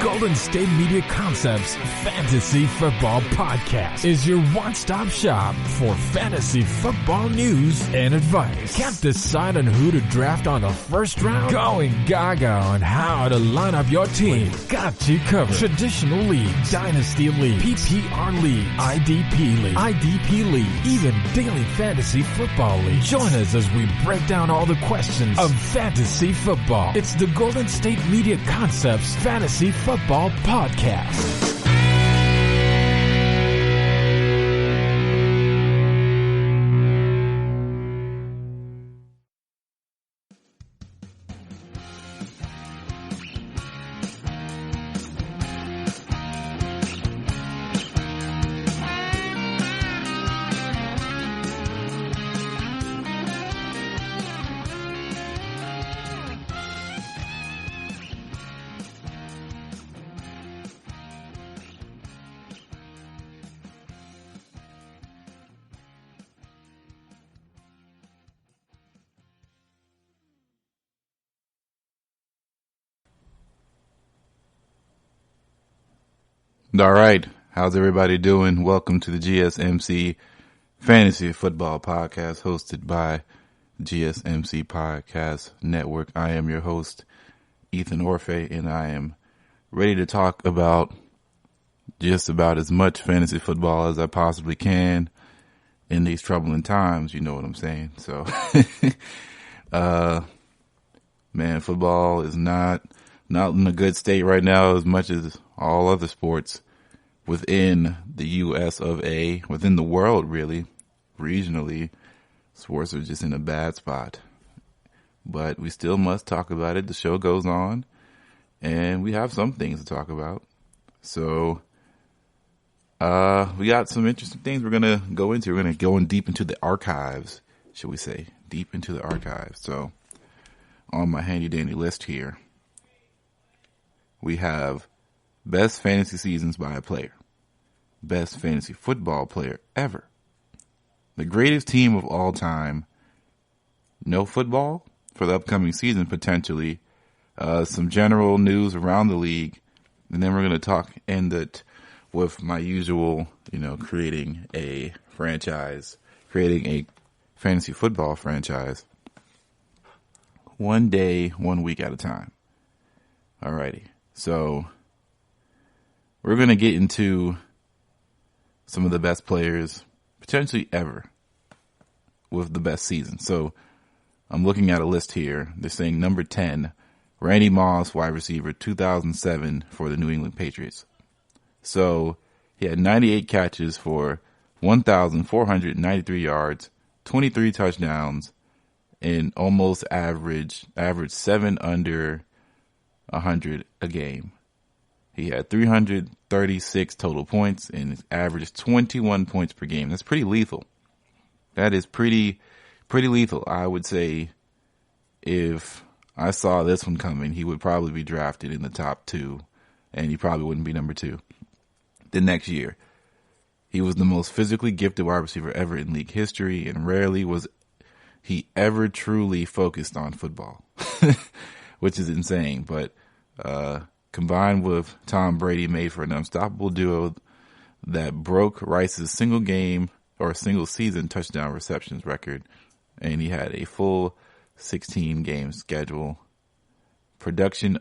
Golden State Media Concepts Fantasy Football Podcast is your one-stop shop for fantasy football news and advice. Can't decide on who to draft on the first round? Going gaga on how to line up your team. We've got you covered. Traditional leagues, dynasty league, PPR league, IDP league, even daily fantasy football league. Join us as we break down all the questions of fantasy football. It's the Golden State Media Concepts Fantasy Football Podcast. All right. How's everybody doing? Welcome to the GSMC Fantasy Football Podcast hosted by GSMC Podcast Network. I am your host, Ethan Orfe, and I am ready to talk about just about as much fantasy football as I possibly can in these troubling times. You know what I'm saying? So, man, football is not in a good state right now as much as all other sports within the U.S. of A., within the world, really, regionally. Sports are just in a bad spot. But we still must talk about it. The show goes on, and we have some things to talk about. So, we got some interesting things we're going to go into. We're going to go in deep into the archives, shall we say. Deep into the archives. So, on my handy-dandy list here, we have best fantasy seasons by a player. Best fantasy football player ever. The greatest team of all time. No football for the upcoming season, potentially. Some general news around the league. And then we're going to end it with my usual, creating a fantasy football franchise. One day, 1 week at a time. Alrighty. So, we're going to get into some of the best players, potentially ever, with the best season. So, I'm looking at a list here. They're saying number 10, Randy Moss, wide receiver, 2007 for the New England Patriots. So, he had 98 catches for 1,493 yards, 23 touchdowns, and almost average 7 under 100 a game. He had 336 total points and averaged 21 points per game. That's pretty lethal. That is pretty lethal. I would say if I saw this one coming, he would probably be drafted in the top 2, and he probably wouldn't be number 2 the next year. He was the most physically gifted wide receiver ever in league history, and rarely was he ever truly focused on football, which is insane. But combined with Tom Brady, made for an unstoppable duo that broke Rice's single season touchdown receptions record. And he had a full 16 game schedule. Production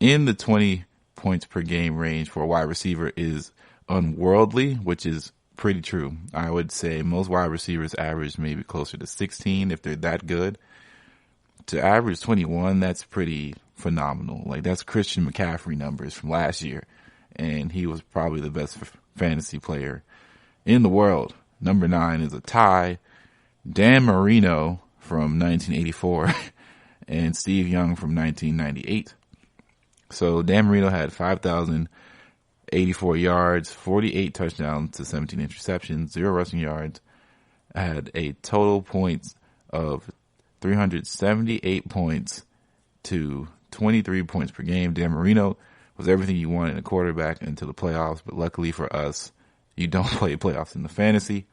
in the 20 points per game range for a wide receiver is unworldly, which is pretty true. I would say most wide receivers average maybe closer to 16 if they're that good. To average 21, that's pretty phenomenal. Like, that's Christian McCaffrey numbers from last year. And he was probably the best fantasy player in the world. Number 9 is a tie. Dan Marino from 1984 and Steve Young from 1998. So Dan Marino had 5,084 yards, 48 touchdowns to 17 interceptions, 0 rushing yards. Had a total points of 378 points to 23 points per game. Dan Marino was everything you wanted in a quarterback into the playoffs, but luckily for us, you don't play playoffs in the fantasy.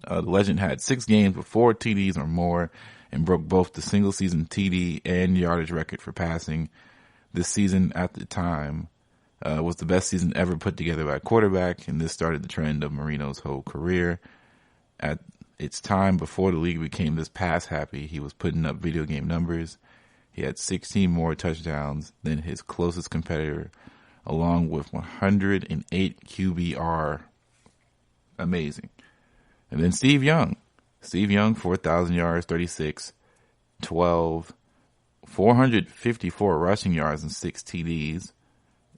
The legend had 6 games with 4 TDs or more and broke both the single season TD and yardage record for passing. This season at the time was the best season ever put together by a quarterback, and this started the trend of Marino's whole career. At its time, before the league became this pass happy, he was putting up video game numbers. He had 16 more touchdowns than his closest competitor, along with 108 QBR. Amazing. And then Steve Young. Steve Young, 4,000 yards, 36, 12, 454 rushing yards and 6 TDs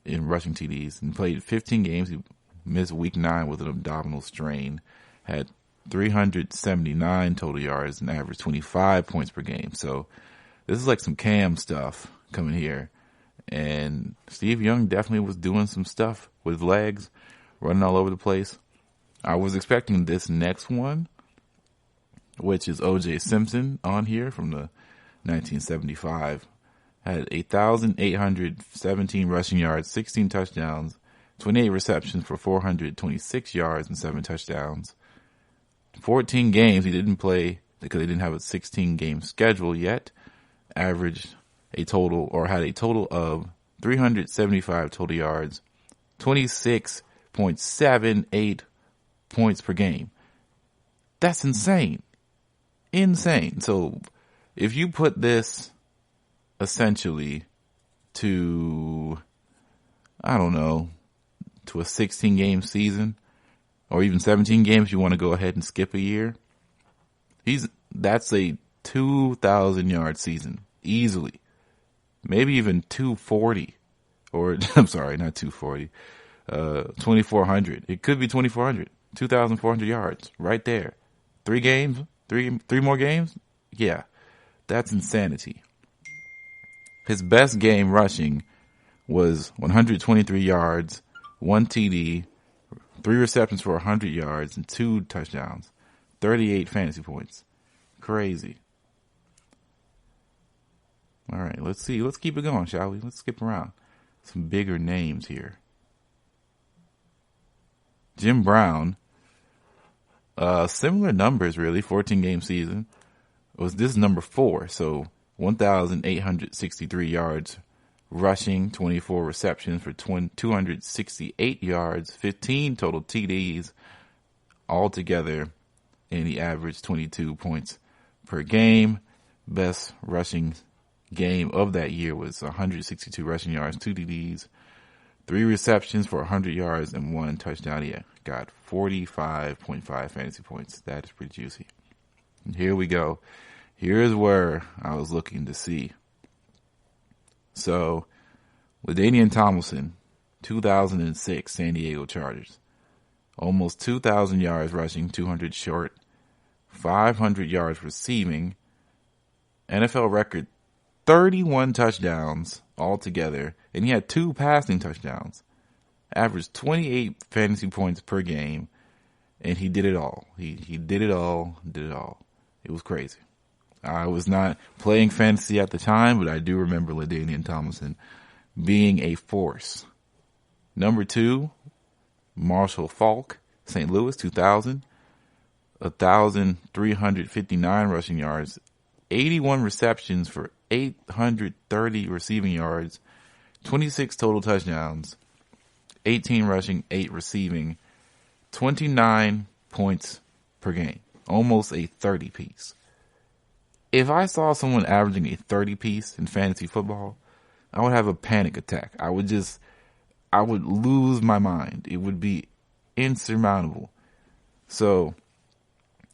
in rushing TDs, and played 15 games. He missed week 9 with an abdominal strain, had 379 total yards and averaged 25 points per game. So this is like some Cam stuff coming here. And Steve Young definitely was doing some stuff with legs, running all over the place. I was expecting this next one, which is O.J. Simpson on here from the 1975. Had 8,817 rushing yards, 16 touchdowns, 28 receptions for 426 yards and 7 touchdowns. 14 games he didn't play because they didn't have a 16-game schedule yet. Averaged a total, or had a total of 375 total yards, 26.78 points per game. That's insane. Insane. So if you put this essentially to, I don't know, to a 16-game season or even 17 games, you want to go ahead and skip a year, that's a 2,000-yard season easily. Maybe even 240, or I'm sorry, not 240, 2,400. It could be 2,400, 2,400 yards right there. 3 games, three more games. Yeah, that's insanity. His best game rushing was 123 yards, 1 TD, 3 receptions for 100 yards and 2 touchdowns, 38 fantasy points. Crazy. All right, let's see. Let's keep it going, shall we? Let's skip around. Some bigger names here. Jim Brown. Similar numbers, really. 14-game season. This is number 4, so 1,863 yards rushing, 24 receptions for 268 yards, 15 total TDs altogether, and he averaged 22 points per game. Best rushing game of that year was 162 rushing yards, 2 TDs, 3 receptions for 100 yards, and 1 touchdown. He got 45.5 fantasy points. That is pretty juicy. And here we go. Here's where I was looking to see. So, LaDainian Tomlinson, 2006 San Diego Chargers. Almost 2,000 yards rushing, 200 short, 500 yards receiving. NFL record 31 touchdowns altogether, and he had 2 passing touchdowns. Averaged 28 fantasy points per game, and he did it all. He did it all. It was crazy. I was not playing fantasy at the time, but I do remember LaDainian Tomlinson being a force. Number 2, Marshall Faulk, St. Louis, 2000. 1,359 rushing yards, 81 receptions for 830 receiving yards, 26 total touchdowns, 18 rushing, 8 receiving, 29 points per game, almost a 30-piece. If I saw someone averaging a 30-piece in fantasy football, I would have a panic attack. I would lose my mind. It would be insurmountable. So,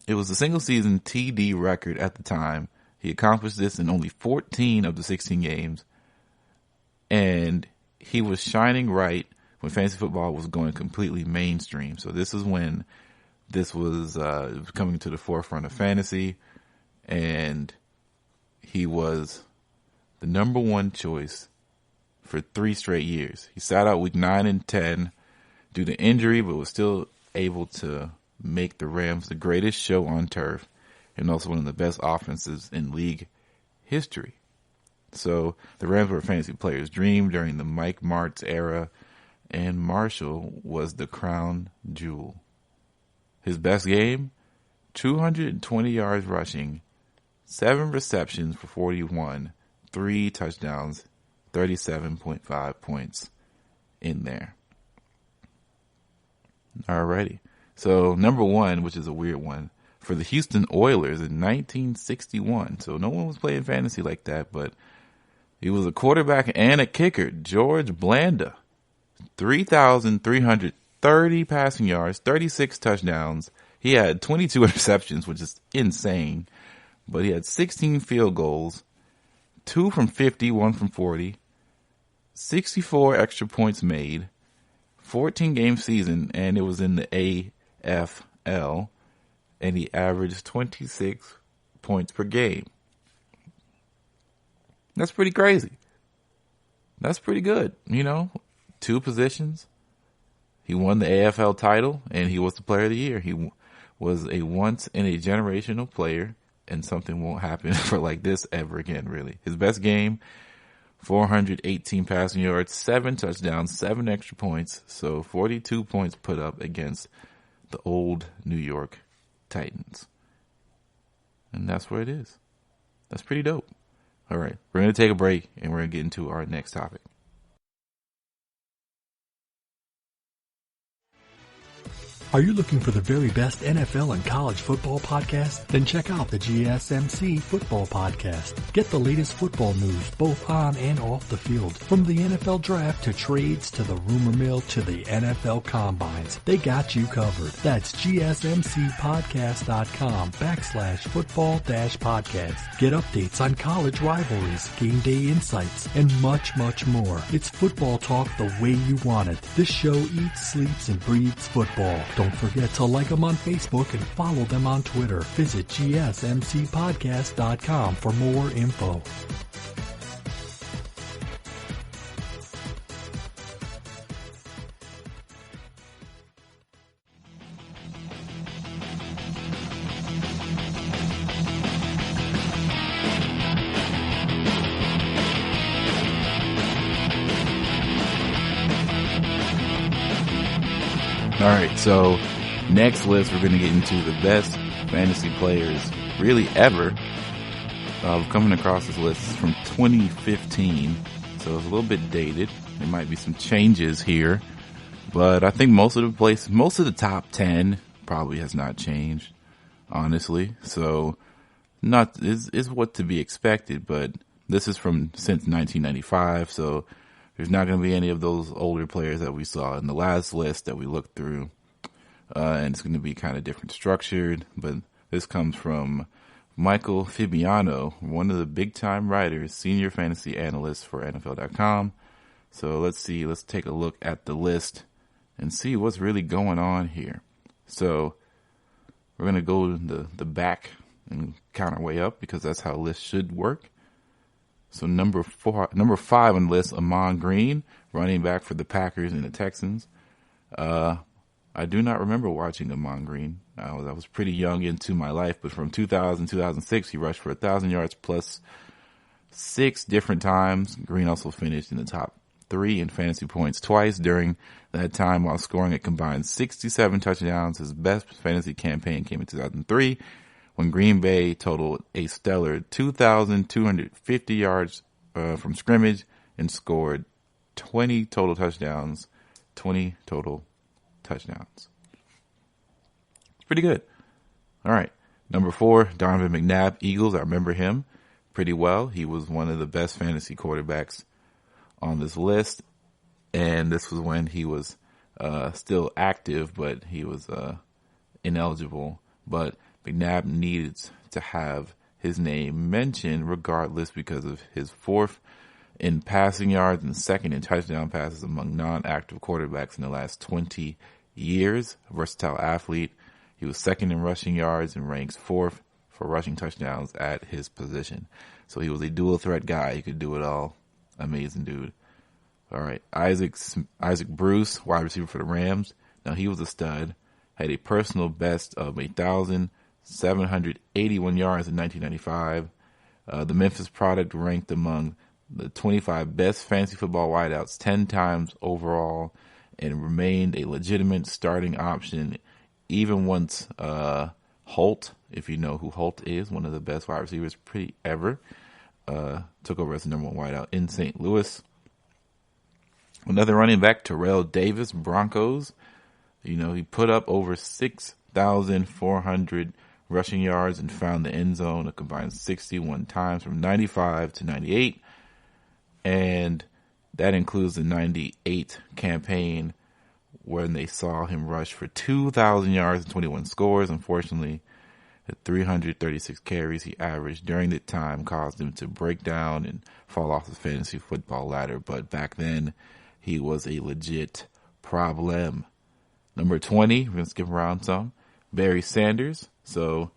it was a single season TD record at the time. He accomplished this in only 14 of the 16 games. And he was shining right when fantasy football was going completely mainstream. So this is when this was coming to the forefront of fantasy. And he was the number 1 choice for 3 straight years. He sat out week 9 and 10 due to injury, but was still able to make the Rams the greatest show on turf and also one of the best offenses in league history. So the Rams were a fantasy player's dream during the Mike Martz era, and Marshall was the crown jewel. His best game, 220 yards rushing, 7 receptions for 41, 3 touchdowns, 37.5 points in there. Alrighty. So number one, which is a weird one, for the Houston Oilers in 1961. So no one was playing fantasy like that, but he was a quarterback and a kicker. George Blanda, 3,330 passing yards, 36 touchdowns. He had 22 interceptions, which is insane, but he had 16 field goals, 2 from 50, 1 from 40, 64 extra points made, 14-game season, and it was in the AFL, and he averaged 26 points per game. That's pretty crazy. That's pretty good, 2 positions. He won the AFL title, and he was the player of the year. He was a once-in-a-generational player, and something won't happen for like this ever again, really. His best game, 418 passing yards, 7 touchdowns, 7 extra points, so 42 points put up against the old New York Titans. And that's where it is. That's pretty dope. All right, we're going to take a break, and we're going to get into our next topic. Are you looking for the very best NFL and college football podcast? Then check out the GSMC Football Podcast. Get the latest football news both on and off the field. From the NFL Draft to trades to the rumor mill to the NFL Combines. They got you covered. That's GSMCpodcast.com/football-podcast. Get updates on college rivalries, game day insights, and much, much more. It's football talk the way you want it. This show eats, sleeps, and breathes football. Don't forget to like them on Facebook and follow them on Twitter. Visit GSMCpodcast.com for more info. All right, so next list, we're going to get into the best fantasy players really ever. Coming across this list is from 2015, so it's a little bit dated. There might be some changes here, but I think most of the top 10 probably has not changed, honestly. So is what to be expected, but this is from since 1995, so there's not going to be any of those older players that we saw in the last list that we looked through. And it's going to be kind of different structured, but this comes from Michael Fabiano, one of the big-time writers, senior fantasy analyst for NFL.com. So let's take a look at the list and see what's really going on here. So we're going to go the back and count our way up because that's how lists should work. So number 5 on the list, Amon Green, running back for the Packers and the Texans. I do not remember watching Amon Green. I was pretty young into my life, but from 2006, he rushed for 1,000 yards plus 6 different times. Green also finished in the top 3 in fantasy points twice during that time while scoring a combined 67 touchdowns. His best fantasy campaign came in 2003. When Green Bay totaled a stellar 2,250 yards from scrimmage and scored 20 total touchdowns. It's pretty good. All right. Number 4, Donovan McNabb, Eagles. I remember him pretty well. He was one of the best fantasy quarterbacks on this list. And this was when he was still active, but he was ineligible. But McNabb needed to have his name mentioned regardless because of his 4th in passing yards and 2nd in touchdown passes among non-active quarterbacks in the last 20 years. A versatile athlete. He was 2nd in rushing yards and ranks 4th for rushing touchdowns at his position. So he was a dual threat guy. He could do it all. Amazing dude. All right. Isaac Bruce, wide receiver for the Rams. Now he was a stud. Had a personal best of 1,781 yards in 1995. The Memphis product ranked among the 25 best fantasy football wideouts 10 times overall and remained a legitimate starting option even once Holt, if you know who Holt is, one of the best wide receivers ever, took over as the number 1 wideout in St. Louis. Another running back, Terrell Davis, Broncos. He put up over 6,400 rushing yards and found the end zone a combined 61 times from 95 to 98. And that includes the 98 campaign when they saw him rush for 2,000 yards and 21 scores. Unfortunately, the 336 carries he averaged during that time caused him to break down and fall off the fantasy football ladder. But back then, he was a legit problem. Number 20, we're going to skip around some, Barry Sanders. So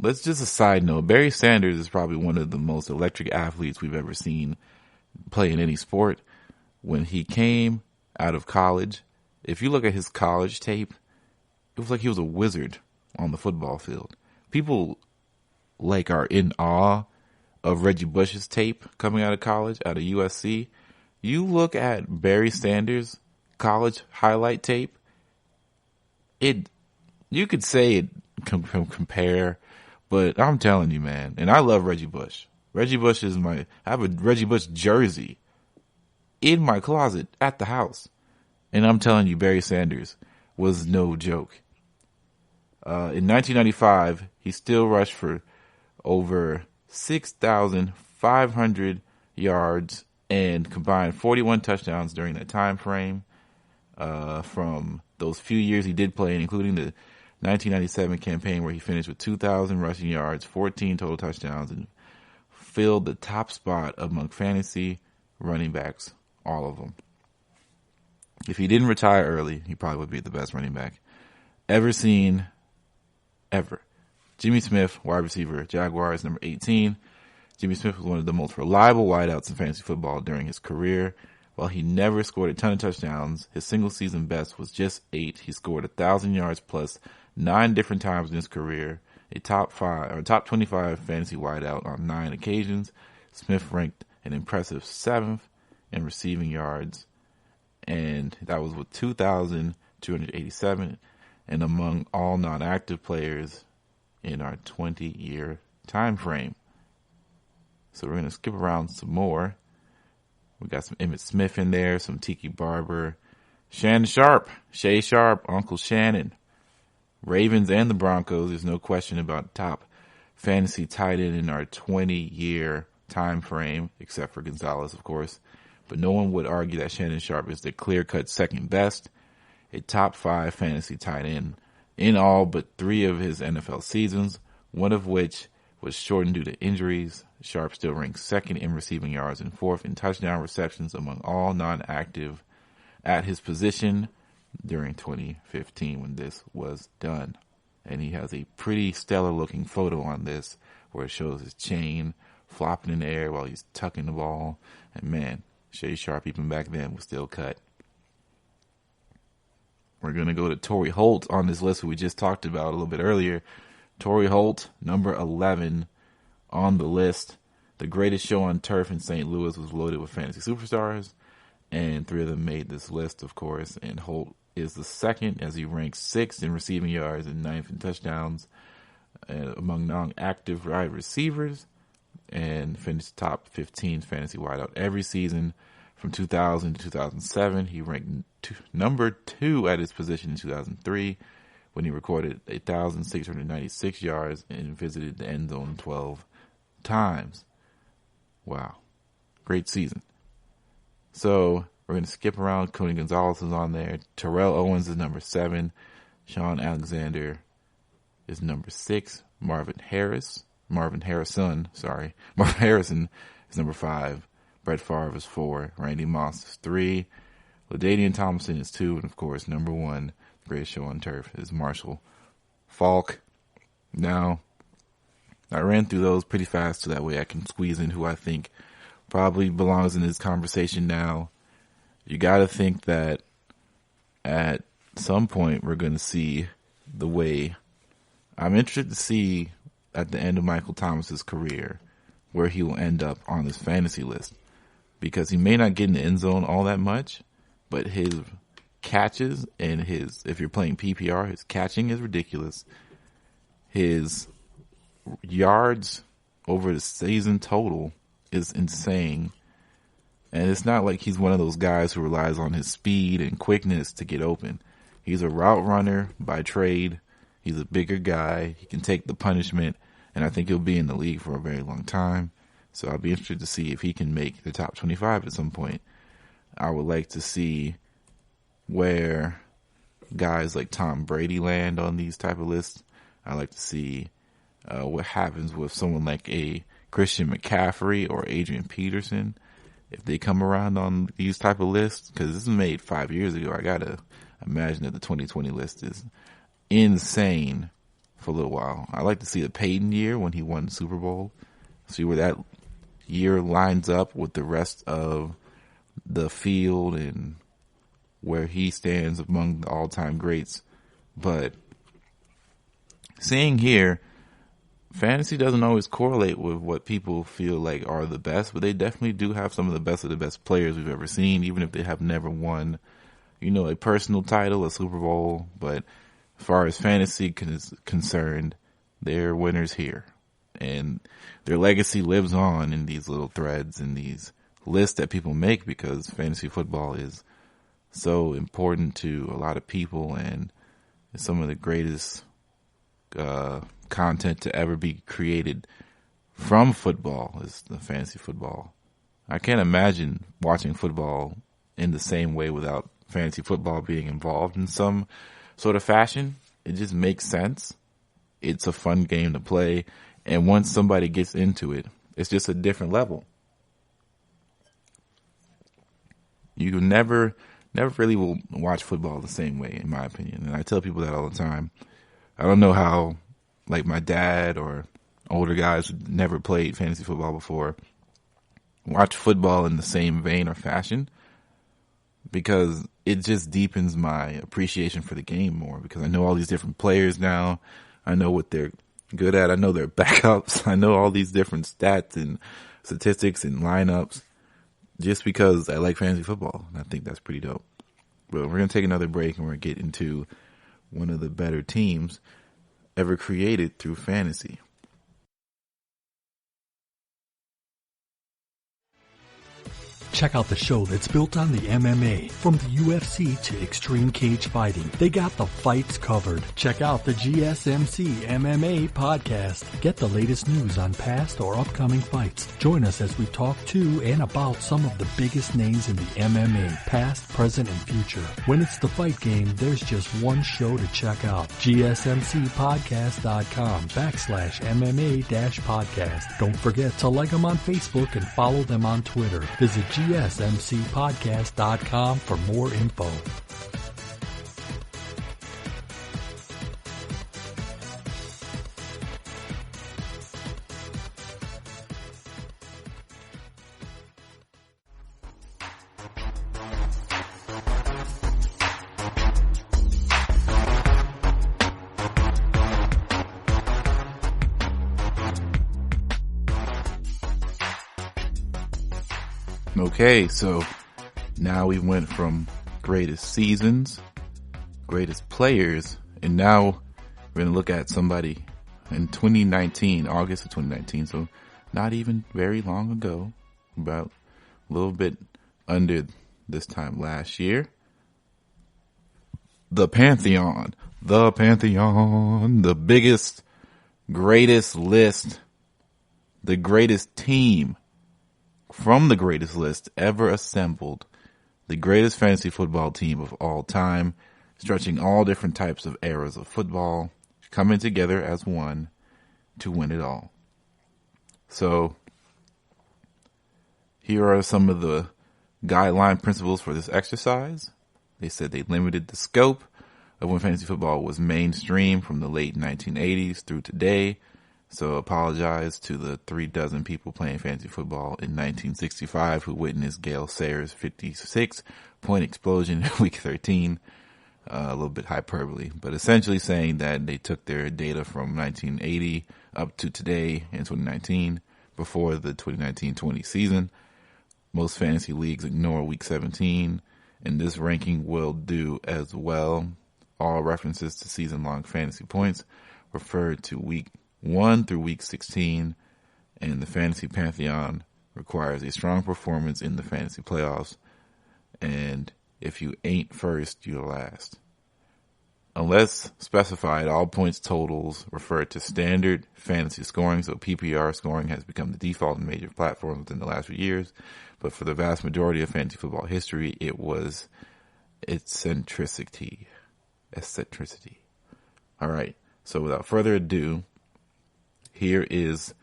let's just a side note. Barry Sanders is probably one of the most electric athletes we've ever seen play in any sport. When he came out of college, if you look at his college tape, it was like he was a wizard on the football field. People are in awe of Reggie Bush's tape coming out of college, out of USC. You look at Barry Sanders' college highlight tape, you could say it compare, but I'm telling you, man, and I love Reggie Bush. Reggie Bush I have a Reggie Bush jersey in my closet at the house. And I'm telling you, Barry Sanders was no joke. In 1995, he still rushed for over 6,500 yards and combined 41 touchdowns during that time frame. From those few years he did play, including the 1997 campaign where he finished with 2,000 rushing yards, 14 total touchdowns, and filled the top spot among fantasy running backs, all of them. If he didn't retire early, he probably would be the best running back ever seen, ever. Jimmy Smith, wide receiver, Jaguars, number 18. Jimmy Smith was one of the most reliable wideouts in fantasy football during his career. While he never scored a ton of touchdowns, his single season best was just 8. He scored 1,000 yards plus 9 different times in his career. A top 25 fantasy wideout on 9 occasions. Smith ranked an impressive 7th in receiving yards, and that was with 2,287, and among all non-active players in our 20-year time frame. So we're going to skip around some more. We got some Emmitt Smith in there, some Tiki Barber, Shannon Sharp, Shay Sharp, Uncle Shannon. Ravens and the Broncos, there's no question about top fantasy tight end in our 20-year time frame, except for Gonzalez, of course. But no one would argue that Shannon Sharp is the clear-cut second best, a top 5 fantasy tight end in all but 3 of his NFL seasons, one of which was shortened due to injuries. Sharp still ranks 2nd in receiving yards and 4th in touchdown receptions among all non-active at his position during 2015 when this was done. And he has a pretty stellar looking photo on this where it shows his chain flopping in the air while he's tucking the ball. And man, Shay Sharp even back then was still cut. We're going to go to Torrey Holt on this list who we just talked about a little bit earlier. Torrey Holt, number 11 on the list. The greatest show on turf in St. Louis was loaded with fantasy superstars, and 3 of them made this list, of course. And Holt is the second as he ranks 6th in receiving yards and 9th in touchdowns among non-active wide receivers, and finished top 15 fantasy wideout every season from 2000 to 2007. He ranked number 2 at his position in 2003 when he recorded 1,696 yards and visited the end zone 12 times. Wow. Great season. So we're going to skip around. Tony Gonzalez is on there. Terrell Owens is number 7. Sean Alexander is number 6. Marvin Harrison is number 5. Brett Favre is 4. Randy Moss is 3. LaDainian Tomlinson is 2. And of course, number 1, the greatest show on turf, is Marshall Faulk. Now, I ran through those pretty fast so that way I can squeeze in who I think probably belongs in this conversation now. You got to think that at some point we're going to see the way. I'm interested to see at the end of Michael Thomas's career where he will end up on this fantasy list, because he may not get in the end zone all that much, but his catches and if you're playing PPR, his catching is ridiculous. His yards over the season total is insane. And it's not like he's one of those guys who relies on his speed and quickness to get open. He's a route runner by trade. He's a bigger guy. He can take the punishment, and I think he'll be in the league for a very long time. So I'll be interested to see if he can make the top 25 at some point. I would like to see where guys like Tom Brady land on these type of lists. I like to see what happens with someone like a Christian McCaffrey or Adrian Peterson if they come around on these type of lists, because this was made 5 years ago. I gotta imagine that the 2020 list is insane for a little while. I like to see the Peyton year when he won the Super Bowl, see where that year lines up with the rest of the field and where he stands among the all-time greats. But seeing here, fantasy doesn't always correlate with what people feel like are the best, but they definitely do have some of the best players we've ever seen, even if they have never won, a personal title, a Super Bowl. But as far as fantasy is concerned, they're winners here. And their legacy lives on in these little threads and these lists that people make, because fantasy football is so important to a lot of people, and it's some of the greatest content to ever be created from football is the fantasy football. I can't imagine watching football in the same way without fantasy football being involved in some sort of fashion. It just makes sense. It's a fun game to play, and once somebody gets into it, it's just a different level. You never really will watch football the same way, in my opinion. And I tell people that all the time. I don't know how, like, my dad or older guys who never played fantasy football before watch football in the same vein or fashion, because it just deepens my appreciation for the game more, because I know all these different players now. I know what they're good at. I know their backups. I know all these different stats and statistics and lineups just because I like fantasy football. And I think that's pretty dope. But we're going to take another break, and we're going to get into one of the better teams ever created through fantasy. Check out the show that's built on the MMA. From the UFC to extreme cage fighting, they got the fights covered. Check out the GSMC MMA podcast. Get the latest news on past or upcoming fights. Join us as we talk to and about some of the biggest names in the MMA, past, present, and future. When it's the fight game, there's just one show to check out. GSMCpodcast.com/MMA-podcast. Don't forget to like them on Facebook and follow them on Twitter. Visit GSMCpodcast.com for more info. Okay, so now we went from greatest seasons, greatest players, and now we're going to look at somebody in 2019, August of 2019, so not even very long ago, about a little bit under this time last year. The Pantheon, the biggest, greatest list, the greatest team from the greatest list ever assembled, the greatest fantasy football team of all time, stretching all different types of eras of football, coming together as one to win it all. So here are some of the guideline principles for this exercise. They said they limited the scope of when fantasy football was mainstream from the late 1980s through today. So apologize to the 36 people playing fantasy football in 1965 who witnessed Gale Sayers' 56-point explosion in Week 13. A little bit hyperbole, but essentially saying that they took their data from 1980 up to today in 2019 before the 2019-20 season. Most fantasy leagues ignore Week 17, and this ranking will do as well. All references to season-long fantasy points refer to Week 1 through Week 16. and the fantasy pantheon requires a strong performance in the fantasy playoffs, and if you ain't first, you're last. Unless specified, all points totals refer to standard fantasy scoring, so PPR scoring has become the default in major platforms within the last few years, but for the vast majority of fantasy football history, it was eccentricity. Alright, so without further ado, here is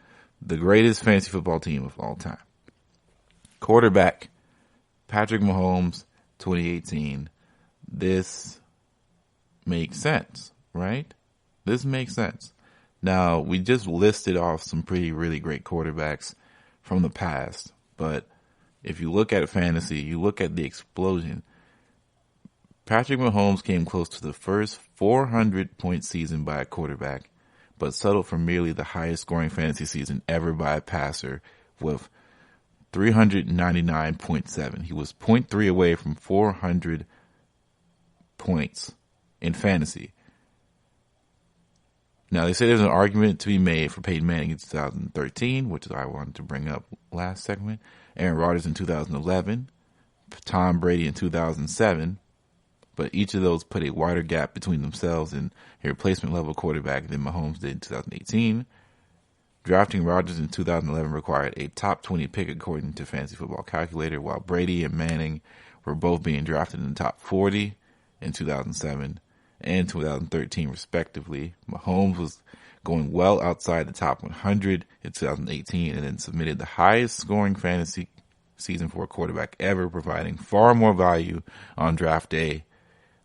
the greatest fantasy football team of all time. Quarterback, Patrick Mahomes, 2018. This makes sense, right? This makes sense. Now, we just listed off some really great quarterbacks from the past, but if you look at fantasy, you look at the explosion. Patrick Mahomes came close to the first 400-point season by a quarterback, but settled for merely the highest scoring fantasy season ever by a passer with 399.7. He was 0.3 away from 400 points in fantasy. Now, they say there's an argument to be made for Peyton Manning in 2013, which is what I wanted to bring up last segment, Aaron Rodgers in 2011, Tom Brady in 2007, but each of those put a wider gap between themselves and a replacement level quarterback than Mahomes did in 2018. Drafting Rodgers in 2011 required a top 20 pick according to Fantasy Football Calculator, while Brady and Manning were both being drafted in the top 40 in 2007 and 2013 respectively. Mahomes was going well outside the top 100 in 2018 and then submitted the highest scoring fantasy season for a quarterback ever, providing far more value on draft day.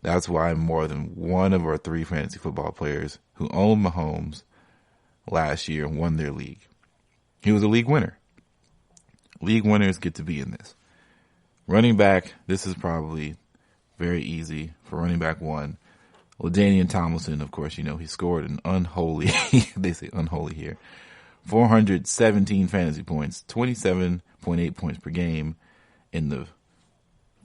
That's why more than one of our three fantasy football players who owned Mahomes last year won their league. He was a league winner. League winners get to be in this. Running back, this is probably very easy for running back one. LaDainian Tomlinson, of course, you know, he scored an unholy, they say unholy here, 417 fantasy points, 27.8 points per game in the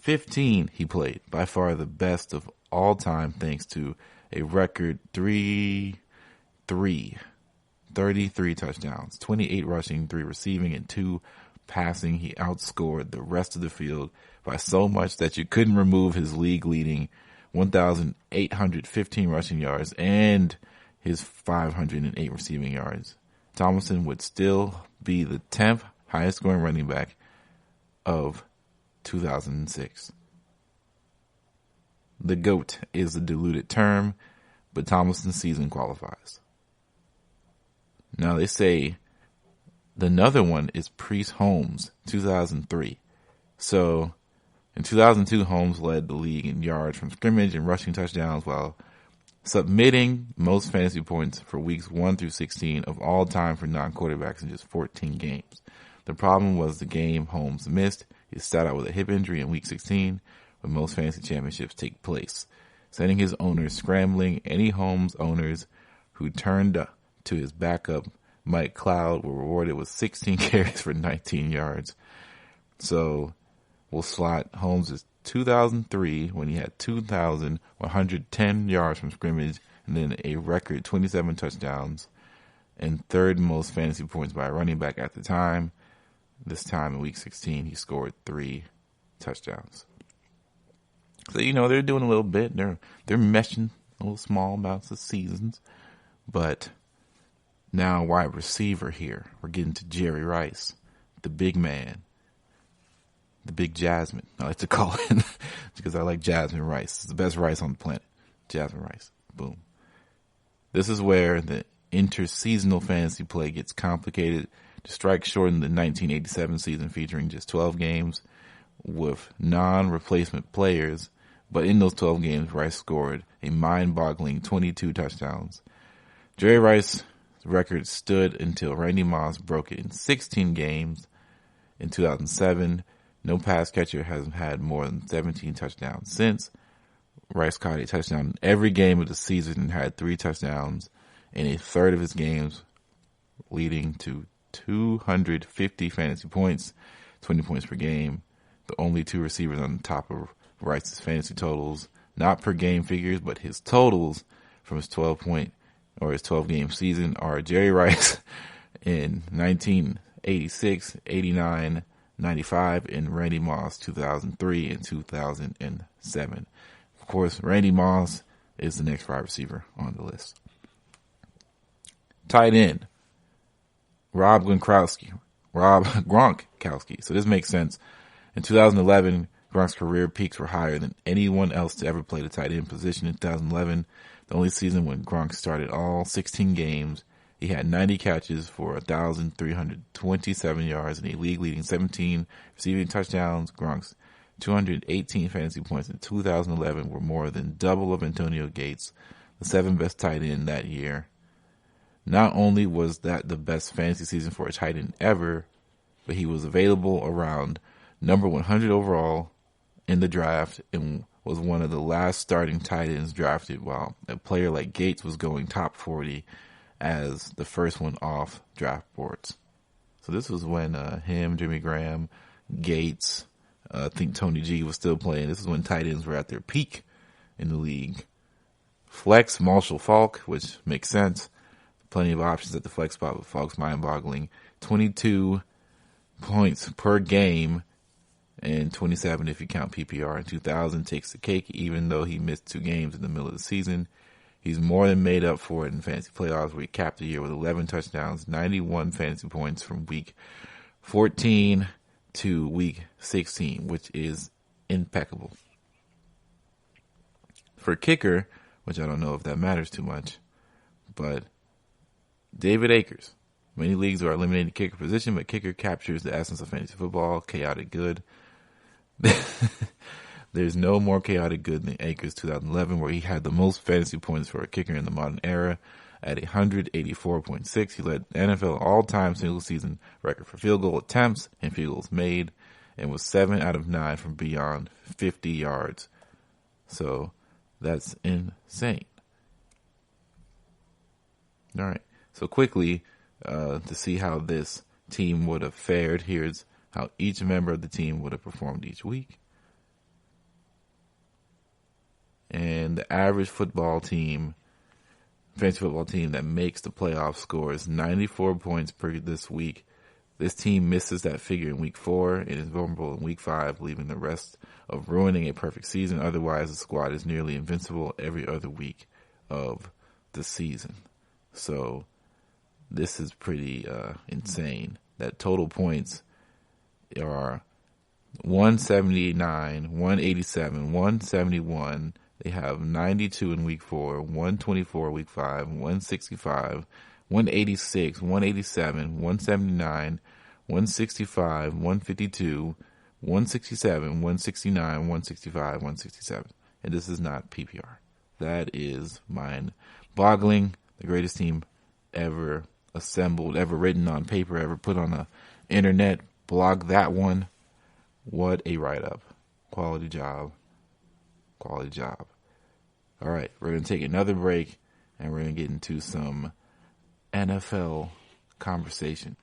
15 he played, by far the best of all time, thanks to a record 33 touchdowns, 28 rushing, 3 receiving, and 2 passing. He outscored the rest of the field by so much that you couldn't remove his league-leading 1,815 rushing yards and his 508 receiving yards. Tomlinson would still be the 10th highest scoring running back of 2006. The GOAT is a diluted term, but Tomlinson's season qualifies. Now they say another one is Priest Holmes, 2003. So in 2002, Holmes led the league in yards from scrimmage and rushing touchdowns while submitting most fantasy points for weeks 1 through 16 of all time for non-quarterbacks in just 14 games. The problem was the game Holmes missed. He sat out with a hip injury in week 16 when most fantasy championships take place, sending his owners scrambling. Any Holmes owners who turned to his backup, Mike Cloud, were rewarded with 16 carries for 19 yards. So we'll slot Holmes' 2003 when he had 2,110 yards from scrimmage and then a record 27 touchdowns and third most fantasy points by a running back at the time. This time in week 16, he scored 3 touchdowns. So, you know, they're doing a little bit. They're meshing a little small amounts of seasons. But now wide receiver here. We're getting to Jerry Rice, the big man. The big Jasmine, I like to call it, because I like Jasmine Rice. It's the best rice on the planet. Jasmine Rice. Boom. This is where the interseasonal fantasy play gets complicated. To strike short in the 1987 season featuring just 12 games with non-replacement players, but in those 12 games, Rice scored a mind-boggling 22 touchdowns. Jerry Rice's record stood until Randy Moss broke it in 16 games in 2007. No pass catcher has had more than 17 touchdowns since. Rice caught a touchdown in every game of the season and had 3 touchdowns in a third of his games, leading to 250 fantasy points, 20 points per game. The only 2 receivers on the top of Rice's fantasy totals, not per game figures, but his totals from his 12 game season are Jerry Rice, in 1986, 89, 95, and Randy Moss 2003 and 2007. Of course, Randy Moss is the next wide receiver on the list. Tight end, Rob Gronkowski. So this makes sense. In 2011, Gronk's career peaks were higher than anyone else to ever play the tight end position. In 2011, the only season when Gronk started all 16 games, he had 90 catches for 1,327 yards and a league-leading 17 receiving touchdowns. Gronk's 218 fantasy points in 2011 were more than double of Antonio Gates, the 7th best tight end that year. Not only was that the best fantasy season for a tight end ever, but he was available around number 100 overall in the draft and was one of the last starting tight ends drafted, while a player like Gates was going top 40 as the first one off draft boards. So this was when him, Jimmy Graham, Gates, I think Tony G was still playing. This is when tight ends were at their peak in the league. Flex, Marshall Faulk, which makes sense. Plenty of options at the flex spot, but Faulk's mind-boggling. 22 points per game and 27 if you count PPR. In 2000 takes the cake, even though he missed 2 games in the middle of the season. He's more than made up for it in fantasy playoffs, where he capped the year with 11 touchdowns, 91 fantasy points from week 14 to week 16, which is impeccable. For kicker, which I don't know if that matters too much, but David Akers. Many leagues are eliminating the kicker position, but kicker captures the essence of fantasy football, chaotic good. There's no more chaotic good than Akers 2011, where he had the most fantasy points for a kicker in the modern era at 184.6. He led NFL all-time single season record for field goal attempts and field goals made, and was 7 out of 9 from beyond 50 yards. So that's insane. All right. So quickly, to see how this team would have fared, here's how each member of the team would have performed each week. And the average fantasy football team that makes the playoffs scores 94 points per this week. This team misses that figure in week 4 and is vulnerable in week 5, leaving the rest of ruining a perfect season. Otherwise, the squad is nearly invincible every other week of the season. So this is pretty insane. That total points are 179, 187, 171. They have 92 in week 4, 124 week 5, 165, 186, 187, 179, 165, 152, 167, 169, 165, 167. And this is not PPR. That is mind-boggling. The greatest team ever assembled, ever written on paper, ever put on the internet. Blog that one. What a write-up. Quality job. Quality job. All right, we're going to take another break, and we're going to get into some NFL conversation.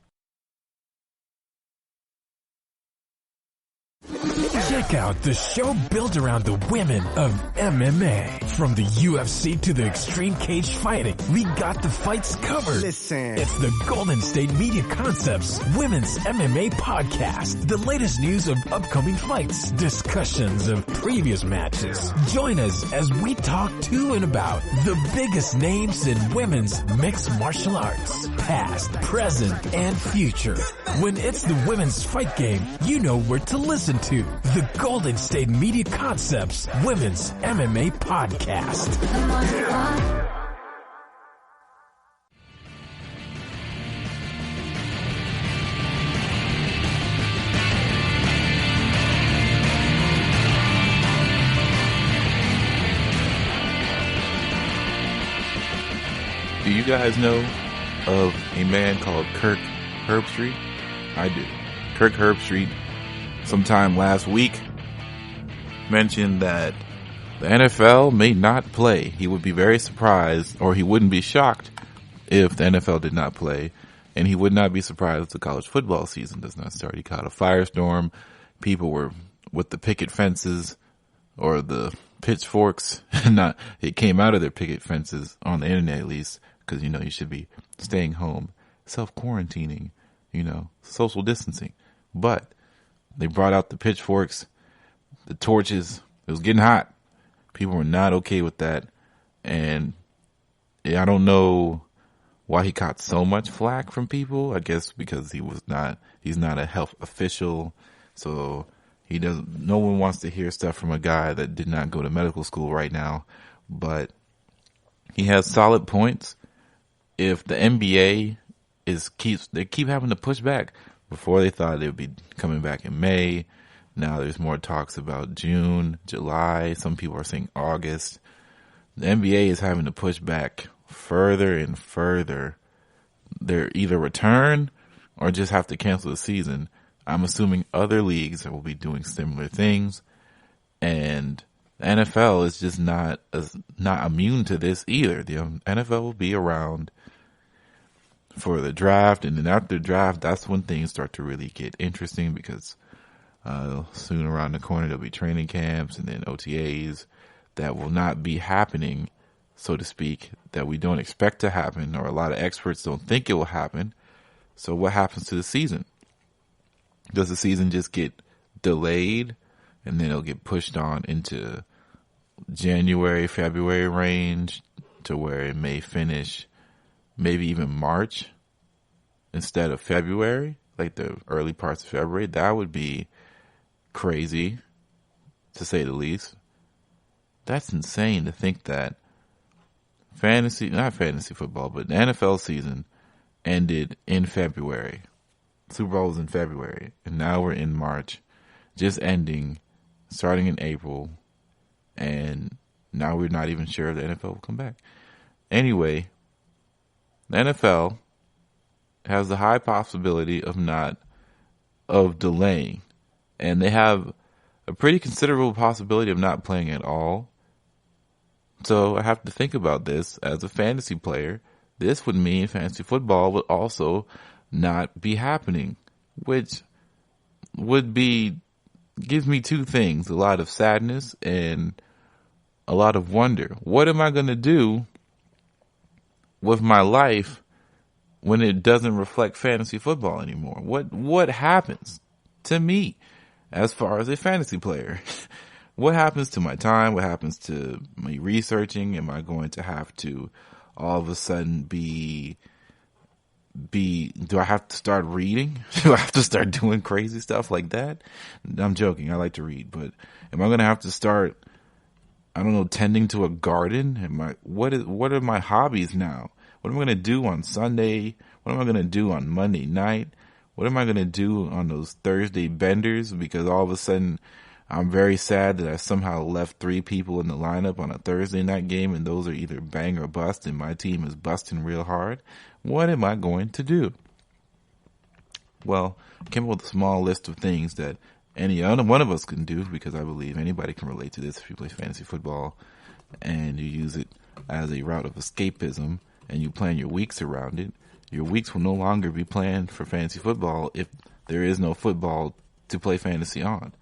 Check out the show built around the women of MMA. From the UFC to the extreme cage fighting, we got the fights covered. Listen. It's the Golden State Media Concepts Women's MMA Podcast. The latest news of upcoming fights, discussions of previous matches. Join us as we talk to and about the biggest names in women's mixed martial arts, past, present, and future. When it's the women's fight game, you know where to listen to. The Golden State Media Concepts Women's MMA Podcast. Do you guys know of a man called Kirk Herbstreit? I do. Kirk Herbstreit, sometime last week, mentioned that the NFL may not play. He would be very surprised, or he wouldn't be shocked if the NFL did not play. And he would not be surprised if the college football season does not start. He caught a firestorm. People were with the picket fences or the pitchforks. It came out of their picket fences on the internet, at least, because, you should be staying home, self-quarantining, social distancing. But they brought out the pitchforks, the torches. It was getting hot. People were not okay with that. And I don't know why he caught so much flack from people. I guess because he's not a health official. So no one wants to hear stuff from a guy that did not go to medical school right now. But he has solid points. If the NBA they keep having to push back. Before they thought they would be coming back in May. Now there's more talks about June, July. Some people are saying August. The NBA is having to push back further and further. They're either return or just have to cancel the season. I'm assuming other leagues will be doing similar things. And the NFL is just not immune to this either. The NFL will be around for the draft, and then after the draft, that's when things start to really get interesting because soon around the corner there'll be training camps and then OTAs that will not be happening, so to speak, that we don't expect to happen, or a lot of experts don't think it will happen. So what happens to the season? Does the season just get delayed and then it'll get pushed on into January, February range to where it may finish maybe even March instead of February, like the early parts of February? That would be crazy, to say the least. That's insane to think that not fantasy football, but the NFL season ended in February. Super Bowl was in February, and now we're in March, just ending, starting in April, and now we're not even sure if the NFL will come back. Anyway, the NFL has the high possibility of delaying, and they have a pretty considerable possibility of not playing at all. So I have to think about this as a fantasy player. This would mean fantasy football would also not be happening, which gives me two things: a lot of sadness and a lot of wonder. What am I going to do with my life when it doesn't reflect fantasy football anymore? What happens to me as far as a fantasy player? What happens to my time? What happens to me researching? Am I going to have to all of a sudden do I have to start reading? Do I have to start doing crazy stuff like that? I'm joking. I like to read, but am I going to have to start, I don't know, tending to a garden? What are my hobbies now? What am I going to do on Sunday? What am I going to do on Monday night? What am I going to do on those Thursday benders? Because all of a sudden I'm very sad that I somehow left 3 people in the lineup on a Thursday night game, and those are either bang or bust, and my team is busting real hard. What am I going to do? Well, I came up with a small list of things that any other one of us can do, because I believe anybody can relate to this if you play fantasy football and you use it as a route of escapism and you plan your weeks around it. Your weeks will no longer be planned for fantasy football if there is no football to play fantasy on.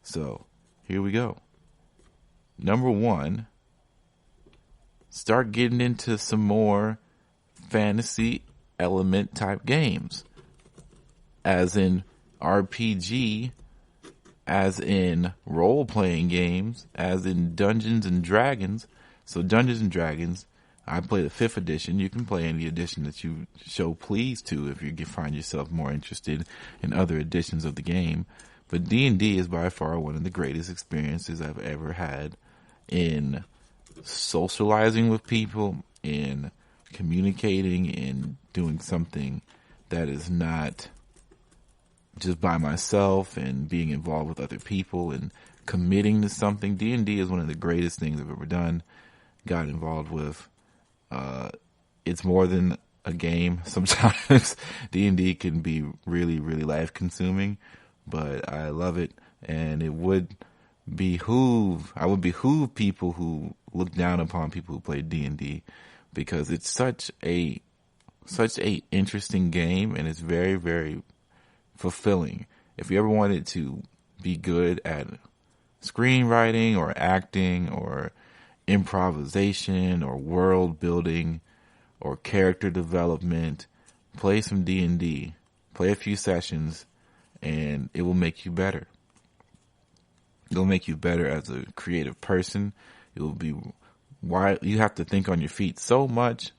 So, here we go. Number 1, start getting into some more fantasy element type games, as in RPG, as in role-playing games, as in Dungeons and Dragons. So Dungeons and Dragons, I play the 5th edition. You can play any edition that you show please to if you find yourself more interested in other editions of the game. But D&D is by far one of the greatest experiences I've ever had in socializing with people, in communicating, in doing something that is not just by myself, and being involved with other people and committing to something. D&D is one of the greatest things I've ever done, got involved with. It's more than a game. Sometimes D&D can be really, really life consuming, but I love it, and I would behoove people who look down upon people who play D&D, because it's such a interesting game, and it's very, very fulfilling. If you ever wanted to be good at screenwriting or acting or improvisation or world building or character development, play some D&D, play a few sessions, and it will make you better. It'll make you better as a creative person. It will be why you have to think on your feet so much,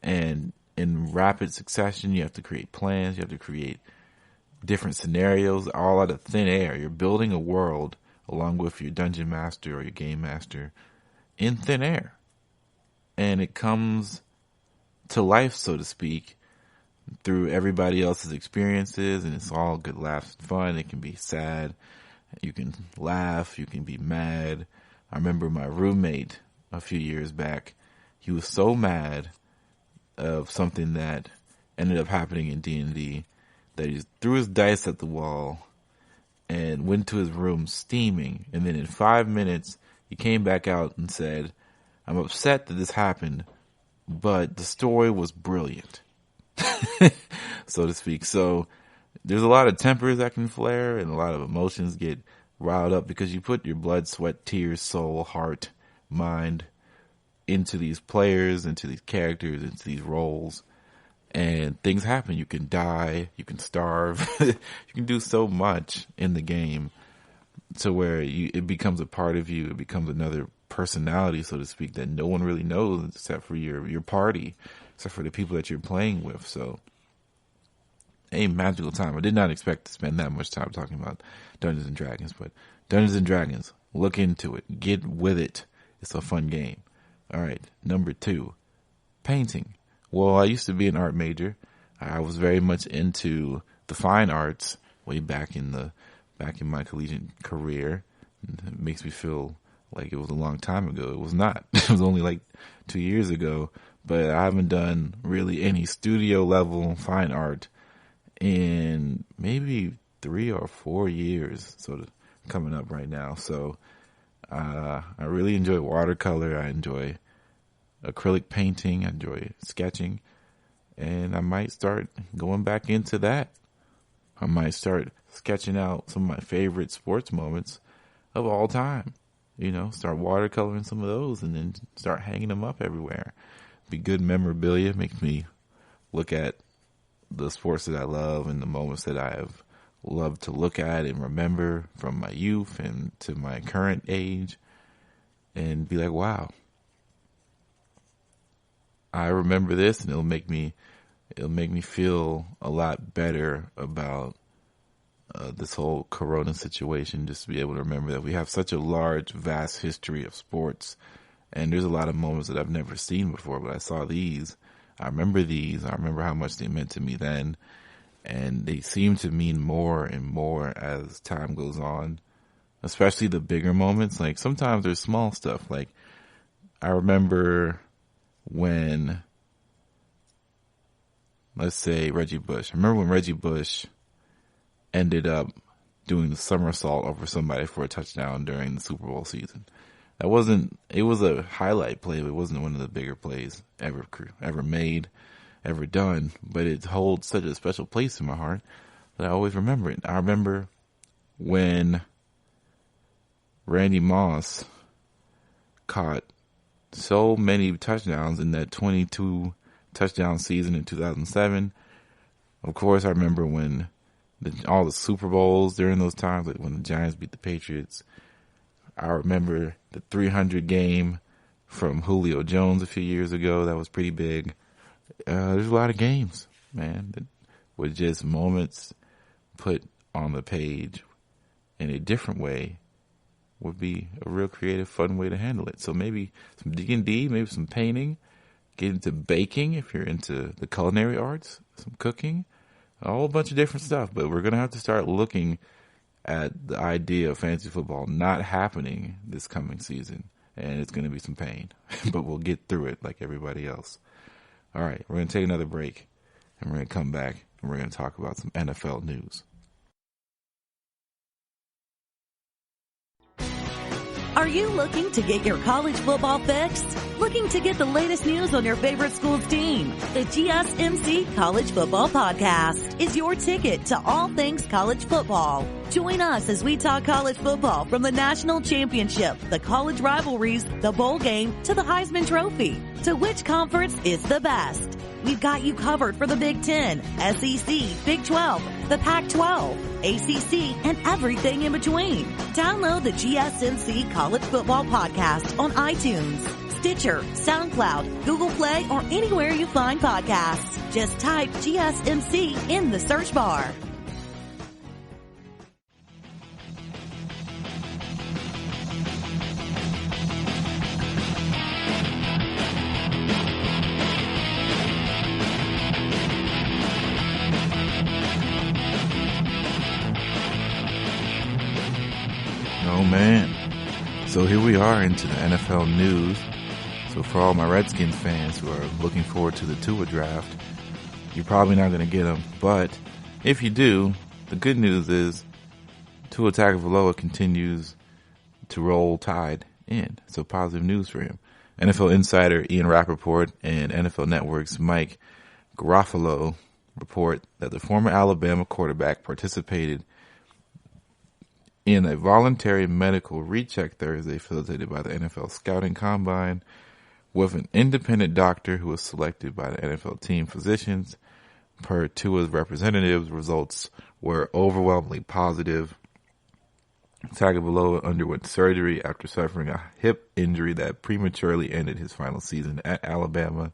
and in rapid succession, you have to create plans. You have to create different scenarios all out of thin air. You're building a world along with your dungeon master or your game master in thin air. And it comes to life, so to speak, through everybody else's experiences, and it's all good laughs and fun. It can be sad. You can laugh. You can be mad. I remember my roommate a few years back. He was so mad of something that ended up happening in D&D that he threw his dice at the wall and went to his room steaming. And then in 5 minutes, he came back out and said, "I'm upset that this happened, but the story was brilliant," so to speak. So there's a lot of tempers that can flare and a lot of emotions get riled up because you put your blood, sweat, tears, soul, heart, mind into these players, into these characters, into these roles, and things happen. You can die, you can starve, you can do so much in the game to where it becomes a part of you. It becomes another personality, so to speak, that no one really knows except for your party, except for the people that you're playing with. So a magical time. I did not expect to spend that much time talking about Dungeons and Dragons, but Dungeons and Dragons, look into it. Get with it. It's a fun game. All right. Number 2, painting. Well, I used to be an art major. I was very much into the fine arts way back in my collegiate career. It makes me feel like it was a long time ago. It was not. It was only like 2 years ago, but I haven't done really any studio level fine art in maybe 3 or 4 years, sort of coming up right now. So I really enjoy watercolor. I enjoy acrylic painting. I enjoy sketching, and I might start going back into that. I might start sketching out some of my favorite sports moments of all time. Start watercoloring some of those and then start hanging them up everywhere. Be good memorabilia. Makes me look at the sports that I love and the moments that I have loved to look at and remember from my youth and to my current age, and be like, wow, I remember this, and it'll make me feel a lot better about this whole Corona situation. Just to be able to remember that we have such a large, vast history of sports, and there's a lot of moments that I've never seen before, but I saw these. I remember these. I remember how much they meant to me then, and they seem to mean more and more as time goes on, especially the bigger moments. Like sometimes there's small stuff. Like I remember when, let's say Reggie Bush. I remember when Reggie Bush ended up doing the somersault over somebody for a touchdown during the Super Bowl season. It was a highlight play, but it wasn't one of the bigger plays ever made, ever done. But it holds such a special place in my heart that I always remember it. I remember when Randy Moss caught so many touchdowns in that 22 touchdown season in 2007. Of course, I remember when all the Super Bowls during those times, like when the Giants beat the Patriots. I remember the 300 game from Julio Jones a few years ago. That was pretty big. There's a lot of games, man, that were just moments put on the page in a different way would be a real creative, fun way to handle it. So maybe some D&D, maybe some painting, get into baking if you're into the culinary arts, some cooking, a whole bunch of different stuff. But we're going to have to start looking at the idea of fantasy football not happening this coming season. And it's going to be some pain, but we'll get through it like everybody else. All right, we're going to take another break, and we're going to come back, and we're going to talk about some NFL news. Are you looking to get your college football fixed? Looking to get the latest news on your favorite school's team? The GSMC College Football Podcast is your ticket to all things college football. Join us as we talk college football from the national championship, the college rivalries, the bowl game, to the Heisman Trophy. To which conference is the best? we've got you covered for the Big Ten, SEC, Big 12, the Pac-12, ACC, and everything in between. Download the GSMC College Football Podcast on iTunes, Stitcher, SoundCloud, Google Play, or anywhere you find podcasts. Just type GSMC in the search bar. Oh man. So here we are into the NFL news. So for all my Redskins fans who are looking forward to the Tua draft, you're probably not going to get him. But if you do, the good news is Tua Tagovailoa continues to roll Tide in. So positive news for him. NFL insider Ian Rappaport and NFL Network's Mike Garofalo report that the former Alabama quarterback participated in a voluntary medical recheck Thursday facilitated by the NFL Scouting Combine with an independent doctor who was selected by the NFL team physicians. Per Tua's representatives, results were overwhelmingly positive. Tagovailoa underwent surgery after suffering a hip injury that prematurely ended his final season at Alabama.